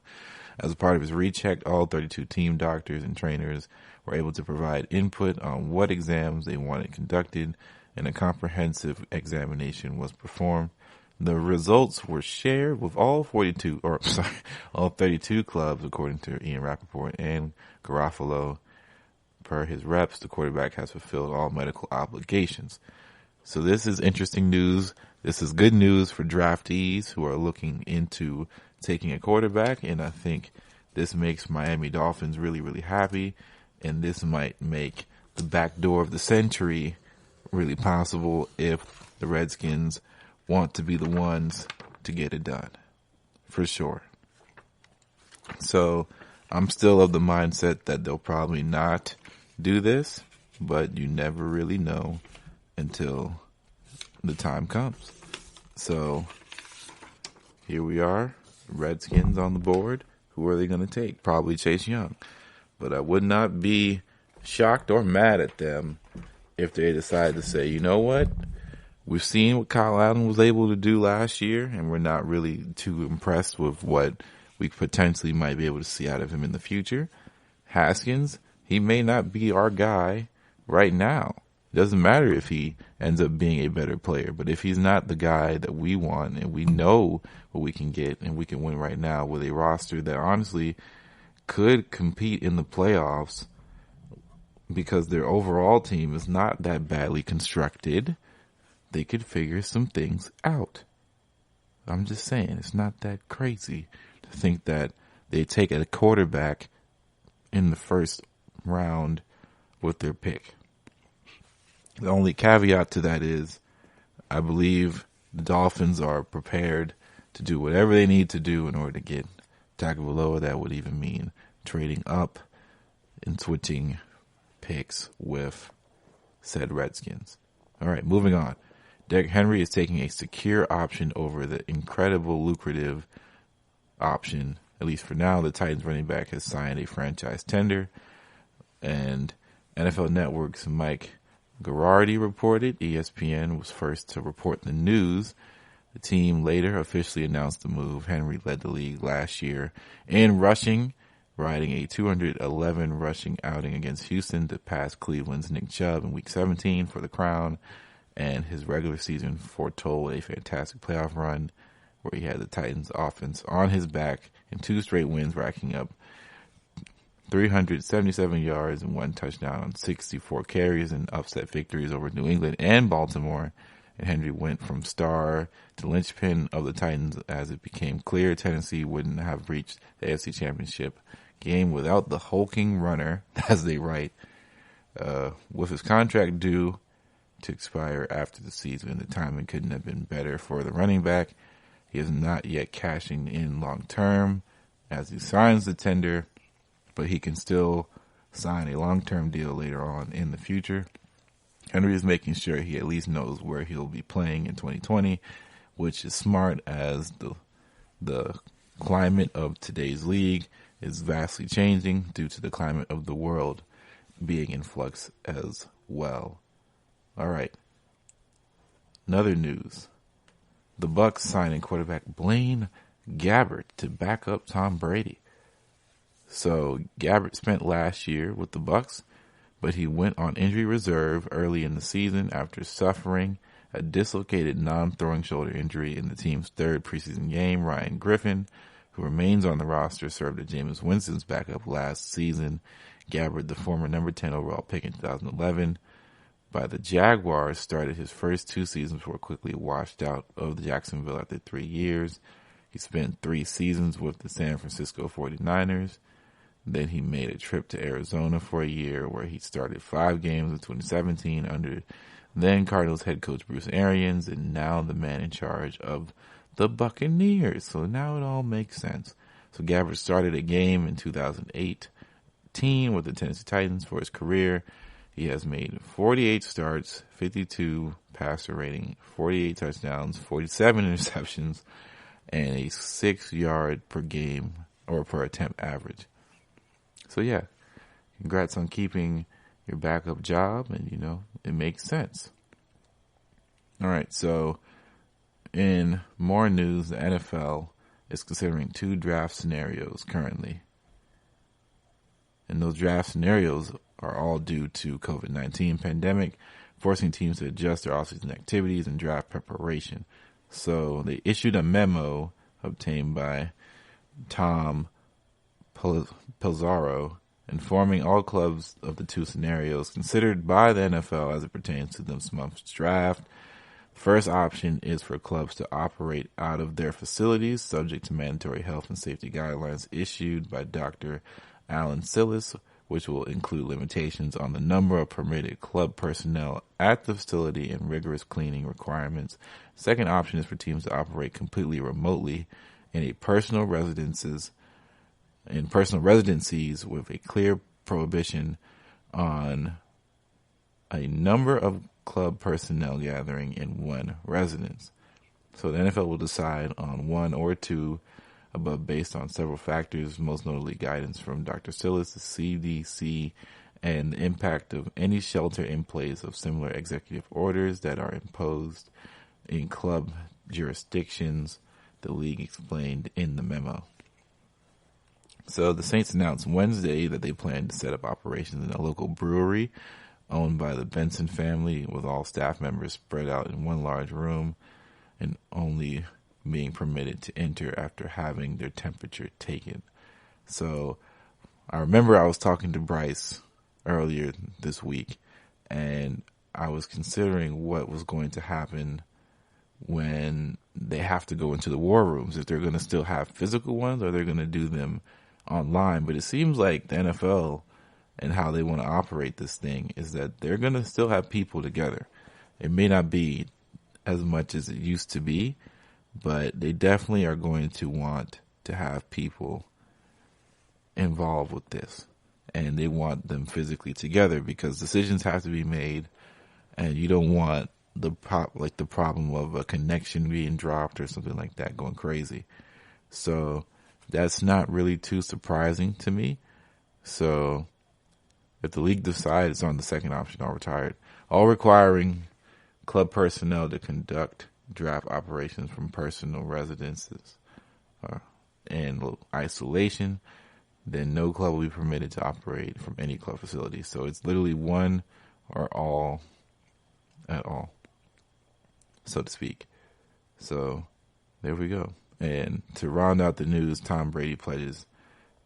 As a part of his recheck, all 32 team doctors and trainers were able to provide input on what exams they wanted conducted, and a comprehensive examination was performed. The results were shared with all 32 clubs, according to Ian Rappaport and Garofalo. Per his reps, the quarterback has fulfilled all medical obligations. So this is interesting news. This is good news for draftees who are looking into taking a quarterback, and I think this makes Miami Dolphins really, really happy, and this might make the back door of the century really possible if the Redskins want to be the ones to get it done, for sure. So I'm still of the mindset that they'll probably not do this, but you never really know until the time comes. So here we are, Redskins on the board. Who are they going to take? Probably Chase Young. But I would not be shocked or mad at them if they decide to say, you know what, we've seen what Kyle Allen was able to do last year, and we're not really too impressed with what we potentially might be able to see out of him in the future. Haskins, he may not be our guy right now. It doesn't matter if he ends up being a better player, but if he's not the guy that we want, and we know what we can get, and we can win right now with a roster that honestly could compete in the playoffs, because their overall team is not that badly constructed, they could figure some things out. I'm just saying, it's not that crazy to think that they take a quarterback in the first round with their pick. The only caveat to that is, I believe the Dolphins are prepared to do whatever they need to do in order to get Tagovailoa. That would even mean trading up and switching picks with said Redskins. All right, moving on. Derrick Henry is taking a secure option over the incredible lucrative option. At least for now, the Titans running back has signed a franchise tender. And NFL Network's Mike Garardi reported ESPN was first to report the news. The team later officially announced the move. Henry led the league last year in rushing, riding a 211 rushing outing against Houston to pass Cleveland's Nick Chubb in Week 17 for the crown, and his regular season foretold a fantastic playoff run where he had the Titans offense on his back in 2 straight wins, racking up 377 yards and 1 touchdown on 64 carries and upset victories over New England and Baltimore. And Henry went from star to linchpin of the Titans as it became clear Tennessee wouldn't have reached the AFC Championship game without the hulking runner, as they write. With his contract due to expire after the season, the timing couldn't have been better for the running back. He is not yet cashing in long term as he signs the tender, but he can still sign a long-term deal later on in the future. Henry is making sure he at least knows where he'll be playing in 2020, which is smart as the climate of today's league is vastly changing due to the climate of the world being in flux as well. All right. Another news. The Bucs signing quarterback Blaine Gabbert to back up Tom Brady. So Gabbert spent last year with the Bucs, but he went on injury reserve early in the season after suffering a dislocated non-throwing shoulder injury in the team's third preseason game. Ryan Griffin, who remains on the roster, served as Jameis Winston's backup last season. Gabbert, the former number 10 overall pick in 2011 by the Jaguars, started his first 2 seasons before quickly washed out of Jacksonville after 3 years. He spent 3 seasons with the San Francisco 49ers. Then he made a trip to Arizona for a year where he started 5 games in 2017 under then Cardinals head coach Bruce Arians, and now the man in charge of the Buccaneers. So now it all makes sense. So Gabbert started a game in 2018 with the Tennessee Titans for his career. He has made 48 starts, 52 passer rating, 48 touchdowns, 47 interceptions, and a 6-yard per game or per attempt average. So yeah, congrats on keeping your backup job, and it makes sense. All right, so in more news, the NFL is considering 2 draft scenarios currently. And those draft scenarios are all due to COVID-19 pandemic, forcing teams to adjust their offseason activities and draft preparation. So they issued a memo obtained by Tom Pelzaro informing all clubs of the 2 scenarios considered by the NFL as it pertains to this month's draft. The first option is for clubs to operate out of their facilities, subject to mandatory health and safety guidelines issued by Dr. Alan Sillis, which will include limitations on the number of permitted club personnel at the facility and rigorous cleaning requirements. Second option is for teams to operate completely remotely in personal residencies with a clear prohibition on a number of club personnel gathering in one residence. So the NFL will decide on 1 or 2 above based on several factors, most notably guidance from Dr. Sillis, the CDC, and the impact of any shelter in place of similar executive orders that are imposed in club jurisdictions, the league explained in the memo. So the Saints announced Wednesday that they plan to set up operations in a local brewery owned by the Benson family, with all staff members spread out in one large room and only being permitted to enter after having their temperature taken. So I remember I was talking to Bryce earlier this week, and I was considering what was going to happen when they have to go into the war rooms, if they're going to still have physical ones or they're going to do them online. But it seems like the NFL and how they want to operate this thing is that they're going to still have people together. It may not be as much as it used to be, but they definitely are going to want to have people involved with this, and they want them physically together because decisions have to be made, and you don't want the problem of a connection being dropped or something like that going crazy. So that's not really too surprising to me. So if the league decides on the second option, all retired, all requiring club personnel to conduct draft operations from personal residences and isolation, then no club will be permitted to operate from any club facility. So it's literally one or all at all, so to speak. So there we go. And to round out the news, Tom Brady pledges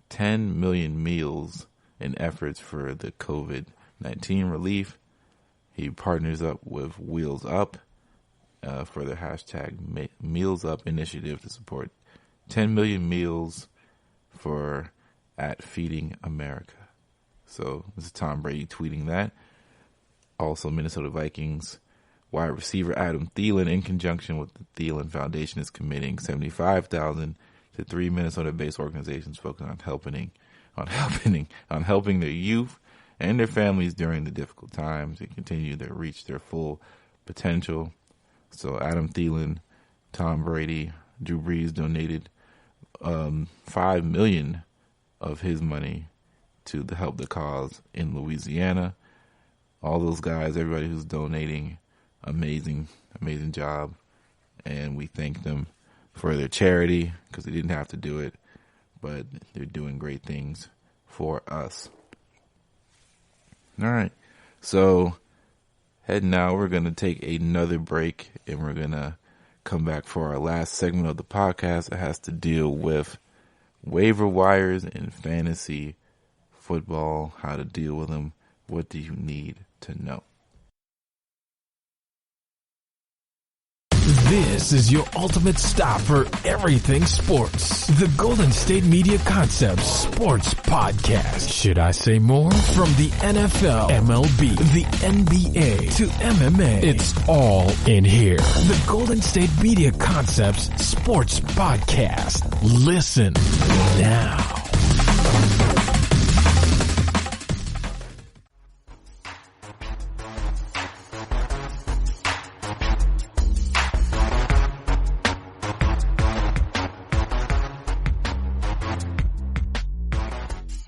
10 million meals in efforts for the COVID-19 relief. He partners up with Wheels Up for the hashtag Meals Up initiative to support 10 million meals for at Feeding America. So this is Tom Brady tweeting that. Also, Minnesota Vikings wide receiver Adam Thielen, in conjunction with the Thielen Foundation, is committing $75,000 to 3 Minnesota-based organizations focused on helping their youth and their families during the difficult times and continue to reach their full potential. So Adam Thielen, Tom Brady, Drew Brees donated $5 million of his money to help the cause in Louisiana. All those guys, everybody who's donating, amazing job. And we thank them for their charity because they didn't have to do it, but they're doing great things for us. All right. So heading now, we're going to take another break and we're going to come back for our last segment of the podcast. It has to deal with waiver wires in fantasy football, how to deal with them. What do you need to know? This is your ultimate stop for everything sports. The Golden State Media Concepts Sports Podcast. Should I say more? From the NFL, MLB, the NBA to MMA, it's all in here. The Golden State Media Concepts Sports Podcast. Listen now.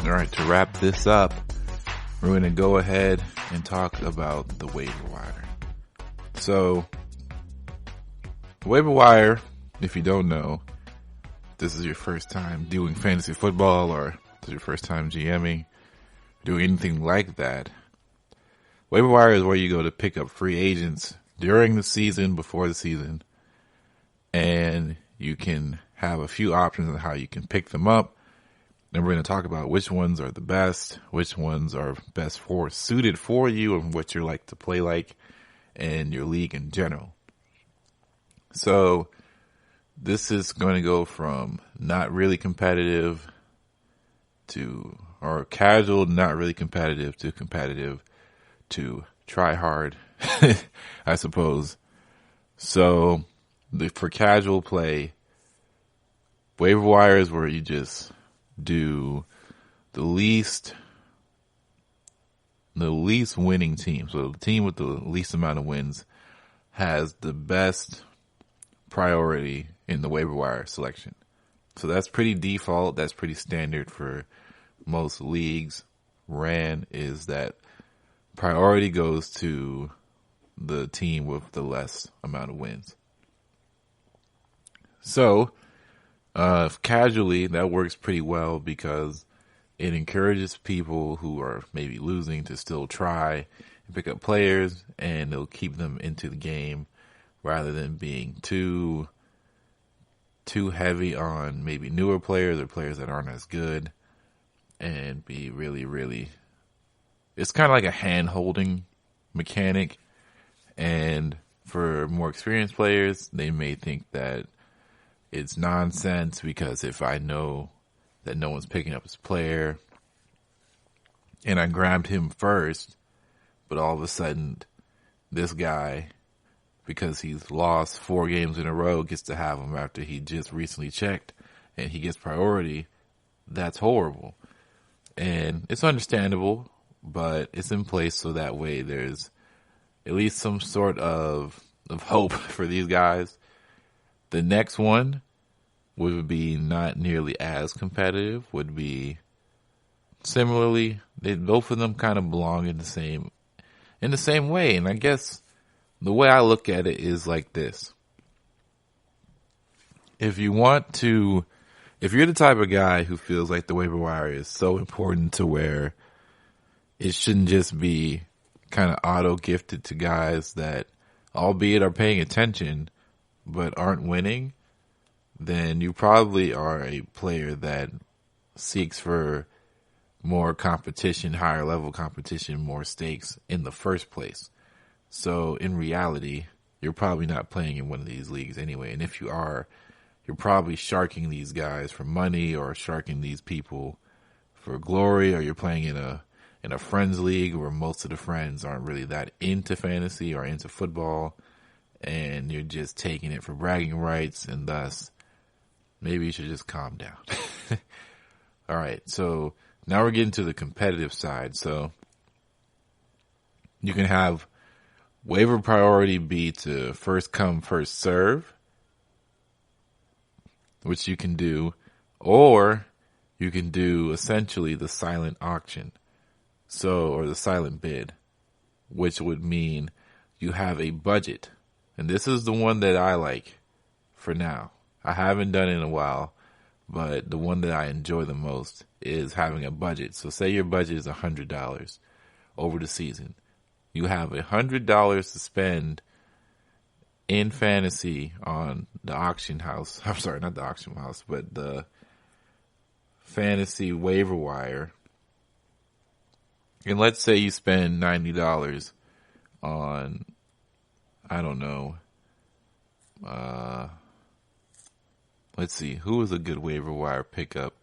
All right, to wrap this up, we're going to go ahead and talk about the waiver wire. So, waiver wire, if you don't know, this is your first time doing fantasy football or this is your first time GMing, doing anything like that. Waiver wire is where you go to pick up free agents during the season, before the season, and you can have a few options on how you can pick them up. And we're going to talk about which ones are the best, which ones are best suited for you and what you like to play like and your league in general. So this is going to go from not really competitive or casual, not really competitive to try hard, I suppose. So for casual play, waiver wire is where you just do the least winning team. So the team with the least amount of wins has the best priority in the waiver wire selection. So that's pretty default. That's pretty standard for most leagues. RAN is that priority goes to the team with the less amount of wins. So casually, that works pretty well because it encourages people who are maybe losing to still try and pick up players, and it'll keep them into the game rather than being too heavy on maybe newer players or players that aren't as good, and be really, it's kind of like a hand-holding mechanic. And for more experienced players, they may think that it's nonsense because if I know that no one's picking up his player and I grabbed him first, but all of a sudden this guy, because he's lost 4 games in a row, gets to have him after he just recently checked and he gets priority, that's horrible. And it's understandable, but it's in place so that way there's at least some sort of hope for these guys. The next one would be not nearly as competitive, would be similarly, both of them kind of belong in the same way. And I guess the way I look at it is like this. If you're the type of guy who feels like the waiver wire is so important to where it shouldn't just be kind of auto gifted to guys that albeit are paying attention but aren't winning, then you probably are a player that seeks for more competition, higher level competition, more stakes in the first place. So in reality, you're probably not playing in one of these leagues anyway. And if you are, you're probably sharking these guys for money or sharking these people for glory, or you're playing in a friends league where most of the friends aren't really that into fantasy or into football, and you're just taking it for bragging rights, and thus maybe you should just calm down. All right, so now we're getting to the competitive side. So you can have waiver priority be to first come, first serve, which you can do, or you can do essentially the silent auction. Or the silent bid, which would mean you have a budget. And this is the one that I like for now. I haven't done it in a while, but the one that I enjoy the most is having a budget. So say your budget is $100 over the season. You have $100 to spend in fantasy on the auction house. I'm sorry, not the auction house, but the fantasy waiver wire. And let's say you spend $90 on, I don't know, let's see, who was a good waiver wire pickup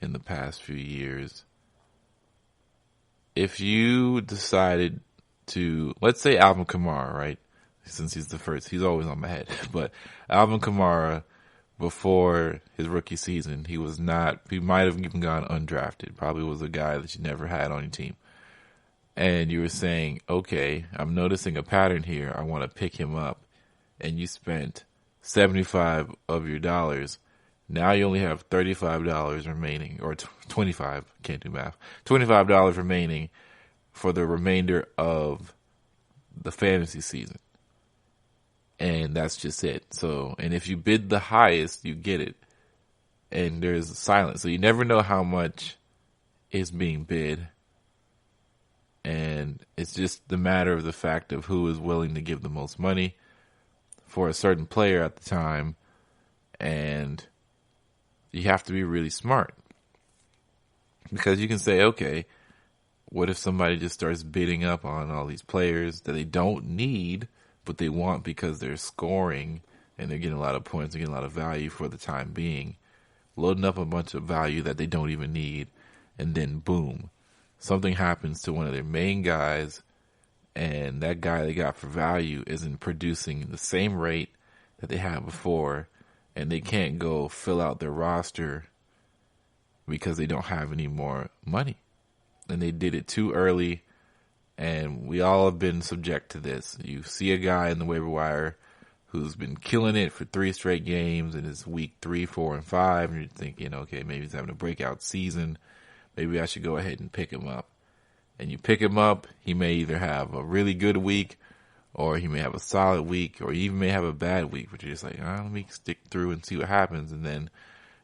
in the past few years? If you decided to, let's say Alvin Kamara, right? Since he's the first, he's always on my head. But Alvin Kamara, before his rookie season, he might have even gone undrafted. Probably was a guy that you never had on your team. And you were saying, okay, I'm noticing a pattern here. I want to pick him up. And you spent 75 of your dollars. Now you only have $35 remaining, or 25, can't do math, $25 remaining for the remainder of the fantasy season. And that's just it. So, and if you bid the highest, you get it. And there's silence. So you never know how much is being bid. And it's just the matter of the fact of who is willing to give the most money for a certain player at the time. And you have to be really smart. Because you can say, okay, what if somebody just starts bidding up on all these players that they don't need, but they want because they're scoring and they're getting a lot of points, they're getting a lot of value for the time being, loading up a bunch of value that they don't even need, and then boom, something happens to one of their main guys, and that guy they got for value isn't producing the same rate that they had before, and they can't go fill out their roster because they don't have any more money. And they did it too early, and we all have been subject to this. You see a guy in the waiver wire who's been killing it for 3 straight games, and it's week 3, 4, and 5, and you're thinking, okay, maybe he's having a breakout season. Maybe I should go ahead and pick him up. And you pick him up, he may either have a really good week, or he may have a solid week, or he even may have a bad week, but you're just like, let me stick through and see what happens. And then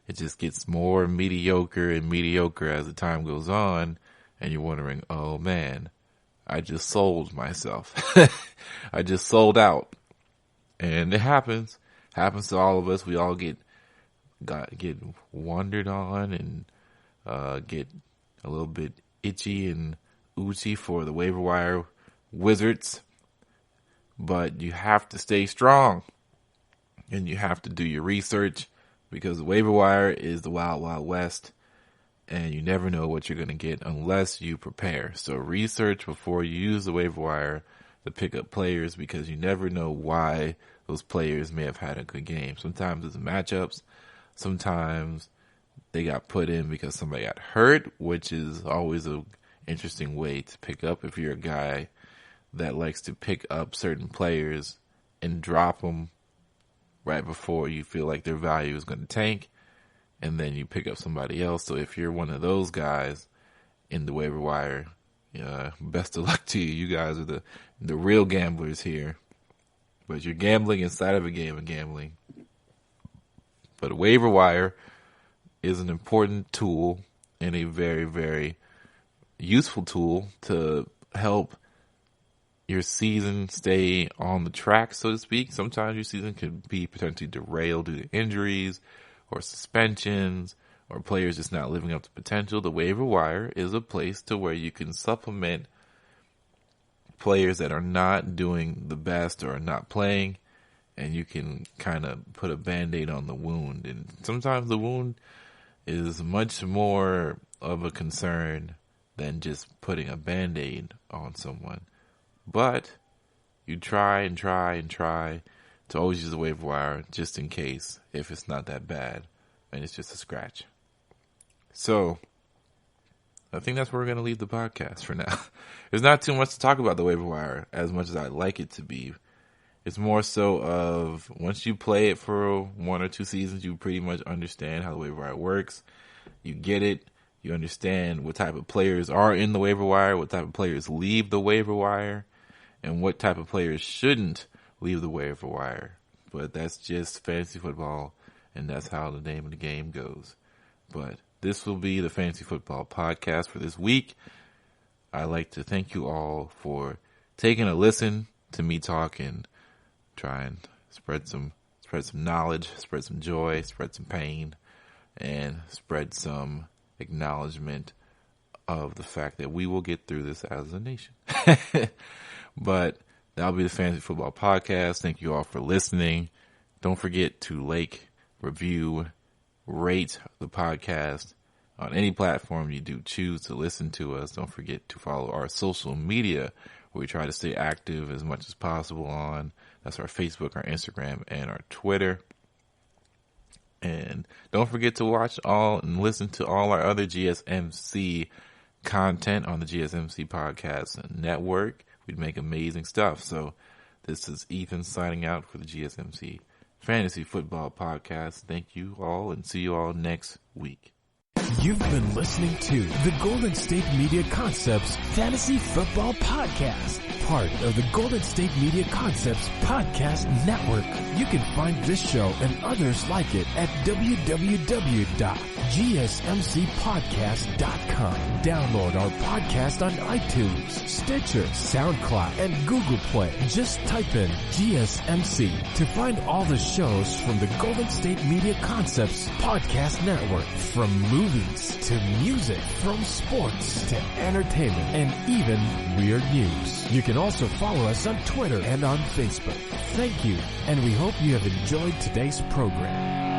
it just gets more mediocre and mediocre as the time goes on, and you're wondering, oh man, I just sold myself. I just sold out. And it happens to all of us. We all get wandered on and get a little bit itchy and oozy for the waiver wire wizards. But you have to stay strong, and you have to do your research, because the waiver wire is the wild, wild west, and you never know what you're going to get unless you prepare. So research before you use the waiver wire to pick up players, because you never know why those players may have had a good game. Sometimes it's matchups. Sometimes they got put in because somebody got hurt, which is always an interesting way to pick up if you're a guy that likes to pick up certain players and drop them right before you feel like their value is going to tank, and then you pick up somebody else. So if you're one of those guys in the waiver wire, best of luck to you. You guys are the real gamblers here. But you're gambling inside of a game of gambling. But a waiver wire is an important tool and a very, very useful tool to help your season stay on the track, so to speak. Sometimes your season could be potentially derailed due to injuries or suspensions or players just not living up to potential. The waiver wire is a place to where you can supplement players that are not doing the best or are not playing, and you can kind of put a Band-Aid on the wound. And sometimes the wound is much more of a concern than just putting a Band-Aid on someone. But you try and try and try to always use the waiver wire just in case, if it's not that bad and it's just a scratch. So I think that's where we're going to leave the podcast for now. There's not too much to talk about the waiver wire as much as I'd like it to be. It's more so of once you play it for 1 or 2 seasons, you pretty much understand how the waiver wire works. You get it. You understand what type of players are in the waiver wire, what type of players leave the waiver wire, and what type of players shouldn't leave the waiver wire. But that's just fantasy football, and that's how the name of the game goes. But this will be the Fantasy Football Podcast for this week. I'd like to thank you all for taking a listen to me talk and try and spread some knowledge, spread some joy, spread some pain, and spread some acknowledgement of the fact that we will get through this as a nation. But that'll be the Fantasy Football Podcast. Thank you all for listening. Don't forget to like, review, rate the podcast on any platform you do choose to listen to us. Don't forget to follow our social media, where we try to stay active as much as possible on. That's our Facebook, our Instagram, and our Twitter. And don't forget to watch all and listen to all our other GSMC content on the GSMC Podcast Network. We make amazing stuff. So this is Ethan signing out for the GSMC Fantasy Football Podcast. Thank you all, and see you all next week. You've been listening to the Golden State Media Concepts Fantasy Football Podcast, part of the Golden State Media Concepts Podcast Network. You can find this show and others like it at www.gsmcpodcast.com. Download our podcast on iTunes, Stitcher, SoundCloud, and Google Play. Just type in GSMC to find all the shows from the Golden State Media Concepts Podcast Network, from movies to music, from sports to entertainment, and even weird news. You can also follow us on Twitter and on Facebook. Thank you, and we hope you have enjoyed today's program.